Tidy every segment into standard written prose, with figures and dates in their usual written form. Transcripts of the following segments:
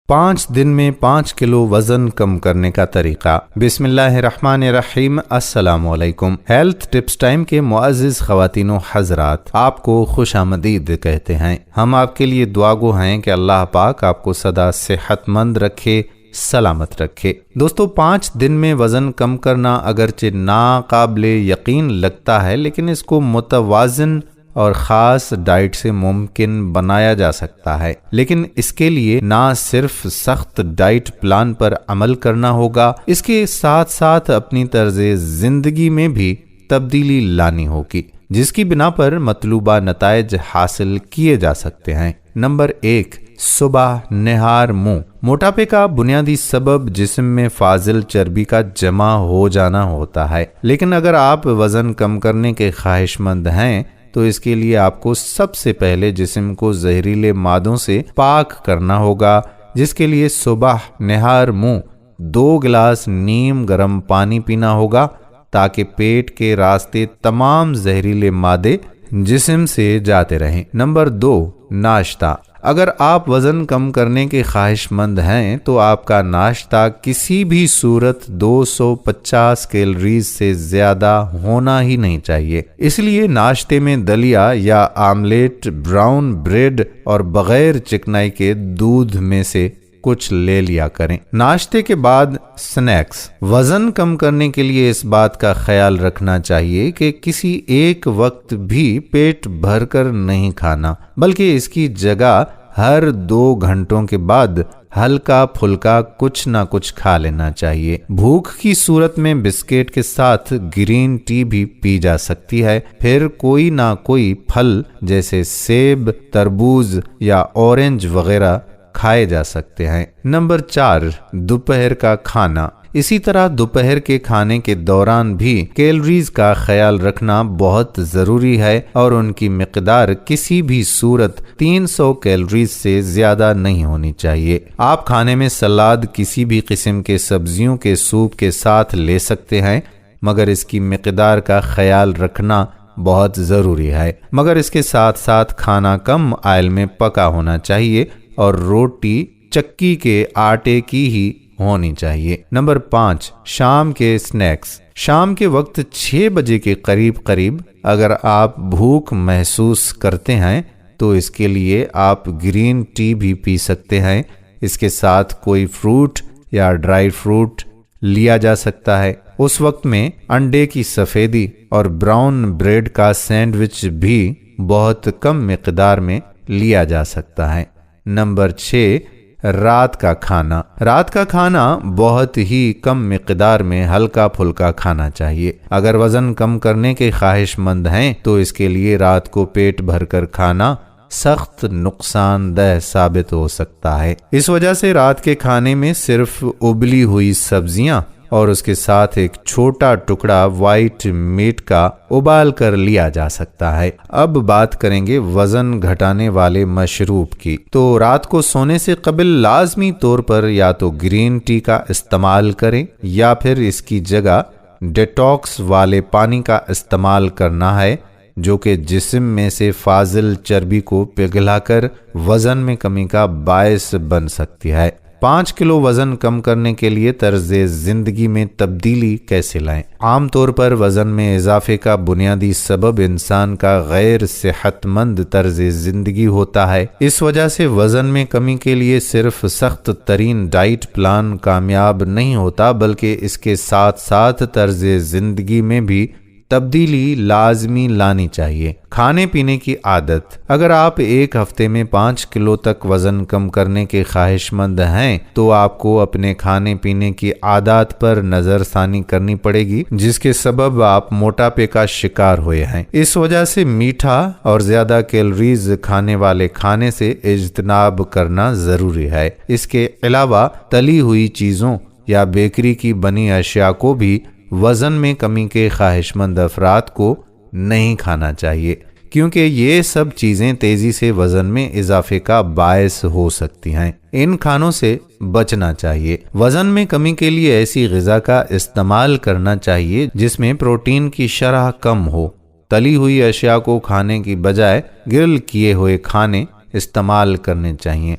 5 दिन में 5 किलो वजन कम करने का तरीका। बिस्मिल्लाहिर्रहमानिर्रहीम। अस्सलामुअलैकुम। हेल्थ टिप्स टाइम के मुअज़्ज़िज़ ख़वातीन व हज़रात, आपको खुशामदीद कहते हैं। हम आपके लिए दुआगो हैं कि अल्लाह पाक आपको सदा सेहतमंद रखे, सलामत रखे। दोस्तों, 5 दिन में वज़न कम करना अगरचे नाकाबिले यकीन लगता है, लेकिन इसको मुतवाज़िन और ख़ास डाइट से मुमकिन बनाया जा सकता है। लेकिन इसके लिए ना सिर्फ सख्त डाइट प्लान पर अमल करना होगा, इसके साथ साथ अपनी तर्ज़े ज़िंदगी में भी तब्दीली लानी होगी, जिसकी बिना पर मतलूबा नताइज हासिल किए जा सकते हैं। नंबर 1, सुबह निहार मुंह। मोटापे का बुनियादी सबब जिस्म में फाजिल चर्बी का जमा हो जाना होता है, लेकिन अगर आप वज़न कम करने के ख्वाहिशमंद हैं तो इसके लिए आपको सबसे पहले जिस्म को जहरीले मादों से पाक करना होगा, जिसके लिए सुबह निहार मुंह 2 गिलास नीम गर्म पानी पीना होगा, ताकि पेट के रास्ते तमाम जहरीले मादे जिस्म से जाते रहें। नंबर 2, नाश्ता। अगर आप वज़न कम करने के ख्वाहिशमंद हैं तो आपका नाश्ता किसी भी सूरत 250 कैलोरीज से ज़्यादा होना ही नहीं चाहिए। इसलिए नाश्ते में दलिया या आमलेट, ब्राउन ब्रेड और बग़ैर चिकनाई के दूध में से कुछ ले लिया करें। नाश्ते के बाद स्नैक्स। वज़न कम करने के लिए इस बात का ख्याल रखना चाहिए कि किसी एक वक्त भी पेट भरकर नहीं खाना, बल्कि इसकी जगह हर 2 घंटों के बाद हल्का फुल्का कुछ ना कुछ खा लेना चाहिए। भूख की सूरत में बिस्किट के साथ ग्रीन टी भी पी जा सकती है। फिर कोई ना कोई फल जैसे सेब, तरबूज या ऑरेंज वगैरह खाए जा सकते हैं। नंबर 4, दोपहर का खाना। इसी तरह दोपहर के खाने के दौरान भी कैलोरीज का ख्याल रखना बहुत ज़रूरी है और उनकी मिकदार किसी भी सूरत 300 कैलोरीज से ज़्यादा नहीं होनी चाहिए। आप खाने में सलाद, किसी भी किस्म के सब्जियों के सूप के साथ ले सकते हैं, मगर इसकी मिकदार का ख्याल रखना बहुत ज़रूरी है। मगर इसके साथ साथ खाना कम ऑयल में पका होना चाहिए और रोटी चक्की के आटे की ही होनी चाहिए। नंबर 5, शाम के स्नैक्स। शाम के वक्त 6 बजे के करीब अगर आप भूख महसूस करते हैं तो इसके लिए आप ग्रीन टी भी पी सकते हैं। इसके साथ कोई फ्रूट या ड्राई फ्रूट लिया जा सकता है। उस वक्त में अंडे की सफ़ेदी और ब्राउन ब्रेड का सैंडविच भी बहुत कम मिकदार में लिया जा सकता है। नंबर 6, रात का खाना। रात का खाना बहुत ही कम मिकदार में हल्का फुल्का खाना चाहिए। अगर वज़न कम करने के ख्वाहिशमंद हैं तो इसके लिए रात को पेट भरकर खाना सख्त नुकसानदेह साबित हो सकता है। इस वजह से रात के खाने में सिर्फ उबली हुई सब्जियां और उसके साथ एक छोटा टुकड़ा वाइट मीट का उबाल कर लिया जा सकता है। अब बात करेंगे वजन घटाने वाले मशरूब की। तो रात को सोने से कबल लाजमी तौर पर या तो ग्रीन टी का इस्तेमाल करें या फिर इसकी जगह डिटॉक्स वाले पानी का इस्तेमाल करना है, जो कि जिस्म में से फाजिल चर्बी को पिघलाकर वजन में कमी का बायस बन सकती है। 5 किलो वज़न कम करने के लिए तर्ज़े ज़िंदगी में तब्दीली कैसे लाएं? आम तौर पर वज़न में इजाफे का बुनियादी सबब इंसान का गैर सेहतमंद तर्ज़े ज़िंदगी होता है। इस वजह से वज़न में कमी के लिए सिर्फ सख्त तरीन डाइट प्लान कामयाब नहीं होता, बल्कि इसके साथ साथ तर्ज़े ज़िंदगी में भी तब्दीली लाजमी लानी चाहिए। खाने पीने की आदत। अगर आप एक हफ्ते में 5 किलो तक वज़न कम करने के ख्वाहिशमंद हैं तो आपको अपने खाने पीने की आदत पर नज़रसानी करनी पड़ेगी, जिसके सबब आप मोटापे का शिकार हुए हैं। इस वजह से मीठा और ज़्यादा कैलोरीज खाने वाले खाने से इज्तनाब करना ज़रूरी है। इसके अलावा तली हुई चीज़ों या बेकरी की बनी अशिया को भी वज़न में कमी के ख्वाहिशमंद अफराद को नहीं खाना चाहिए, क्योंकि ये सब चीज़ें तेज़ी से वज़न में इजाफे का बायस हो सकती हैं। इन खानों से बचना चाहिए। वज़न में कमी के लिए ऐसी ग़िज़ा का इस्तेमाल करना चाहिए जिसमें प्रोटीन की शरह कम हो। तली हुई अशिया को खाने की बजाय ग्रिल किए हुए खाने इस्तेमाल करने चाहिए।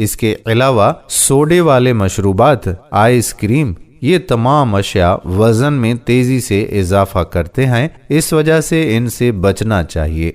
اس کے علاوہ سوڈے والے مشروبات، آئس کریم، یہ تمام اشیاء وزن میں تیزی سے اضافہ کرتے ہیں، اس وجہ سے ان سے بچنا چاہیے۔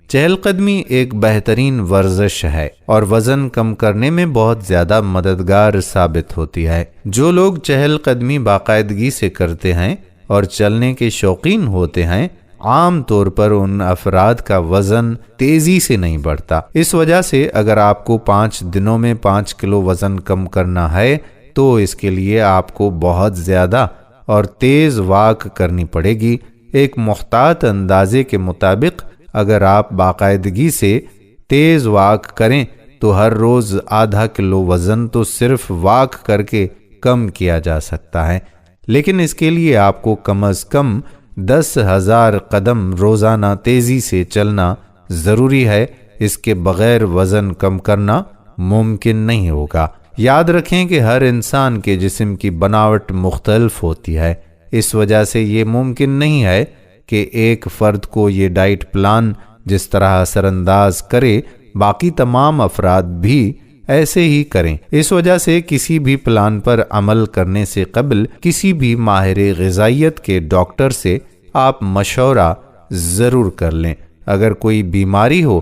چہل قدمی ایک بہترین ورزش ہے اور وزن کم کرنے میں بہت زیادہ مددگار ثابت ہوتی ہے۔ جو لوگ چہل قدمی باقاعدگی سے کرتے ہیں اور چلنے کے شوقین ہوتے ہیں، عام طور پر ان افراد کا وزن تیزی سے نہیں بڑھتا۔ اس وجہ سے اگر آپ کو 5 دنوں میں 5 کلو وزن کم کرنا ہے تو اس کے لیے آپ کو بہت زیادہ اور تیز واک کرنی پڑے گی۔ ایک محتاط اندازے کے مطابق اگر آپ باقاعدگی سے تیز واک کریں تو ہر روز آدھا کلو وزن تو صرف واک کر کے کم کیا جا سکتا ہے، لیکن اس کے لیے آپ کو کم از کم 10,000 قدم روزانہ تیزی سے چلنا ضروری ہے۔ اس کے بغیر وزن کم کرنا ممکن نہیں ہوگا۔ یاد رکھیں کہ ہر انسان کے جسم کی بناوٹ مختلف ہوتی ہے، اس وجہ سے یہ ممکن نہیں ہے کہ ایک فرد کو یہ ڈائٹ پلان جس طرح اثر انداز کرے باقی تمام افراد بھی ایسے ہی کریں۔ اس وجہ سے کسی بھی پلان پر عمل کرنے سے قبل کسی بھی ماہر غذائیت کے ڈاکٹر سے آپ مشورہ ضرور کر لیں۔ اگر کوئی بیماری ہو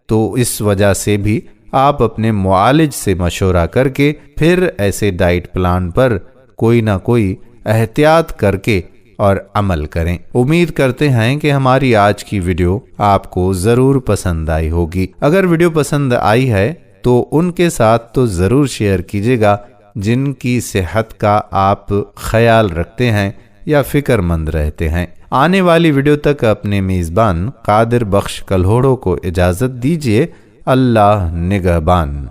تو اس وجہ سے بھی آپ اپنے معالج سے مشورہ کر کے پھر ایسے ڈائٹ پلان پر کوئی نہ کوئی احتیاط کر کے اور عمل کریں۔ امید کرتے ہیں کہ ہماری آج کی ویڈیو آپ کو ضرور پسند آئی ہوگی۔ اگر ویڈیو پسند آئی ہے تو ان کے ساتھ تو ضرور شیئر کیجیے گا جن کی صحت کا آپ خیال رکھتے ہیں یا فکر مند رہتے ہیں۔ آنے والی ویڈیو تک اپنے میزبان قادر بخش کلہوڑو کو اجازت دیجیے۔ اللہ نگہبان۔